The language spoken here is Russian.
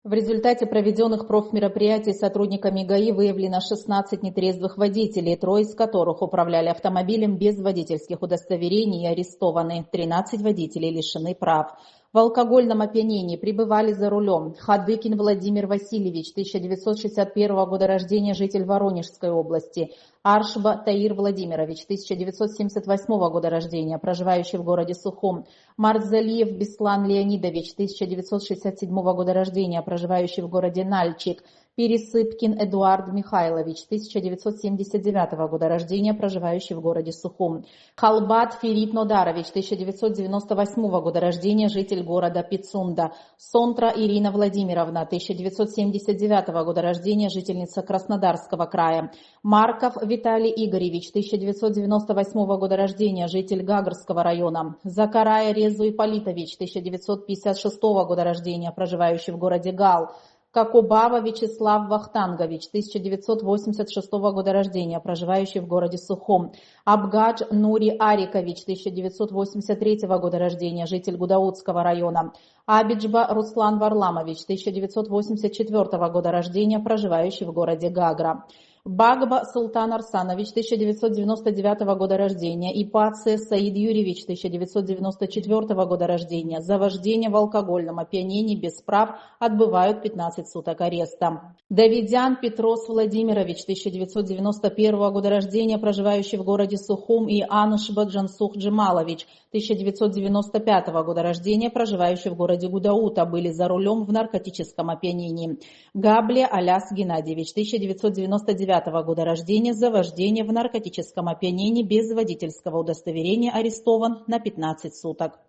В результате проведенных профмероприятий сотрудниками ГАИ выявлено 16 нетрезвых водителей, 3 из которых управляли автомобилем без водительских удостоверений и арестованы. 13 водителей лишены прав. В алкогольном опьянении пребывали за рулем Хадыкин Владимир Васильевич, 1961 года рождения, житель Воронежской области, Аршба Таир Владимирович, 1978 года рождения, проживающий в городе Сухум, Марзалиев Беслан Леонидович, 1967 года рождения, проживающий в городе Нальчик, Пересыпкин Эдуард Михайлович, 1979 года рождения, проживающий в городе Сухум. Халбат Ферит Нодарович, 1998 года рождения, житель города Пицунда. Сонтра Ирина Владимировна, 1979 года рождения, жительница Краснодарского края. Марков Виталий Игоревич, 1998 года рождения, житель Гагарского района. Закарая Резу Ипполитович, 1956 года рождения, проживающий в городе Гал. Кокубава Вячеслав Вахтангович, 1986 года рождения, проживающий в городе Сухум. Абгадж Нури Арикович, 1983 года рождения, житель Гудаутского района. Абиджба Руслан Варламович, 1984 года рождения, проживающий в городе Гагра. Багба Султан Арсанович, 1999 года рождения, и Пация Саид Юрьевич, 1994 года рождения, за вождение в алкогольном опьянении без прав отбывают 15 суток ареста. Давидян Петрос Владимирович, 1991 года рождения, проживающий в городе Сухум, и Анушба Джансух Джемалович, 1995 года рождения, проживающий в городе Гудаута, были за рулем в наркотическом опьянении. Габле Аляс Геннадьевич, 1999 года рождения, за вождение в наркотическом опьянении без водительского удостоверения, арестован на 15 суток.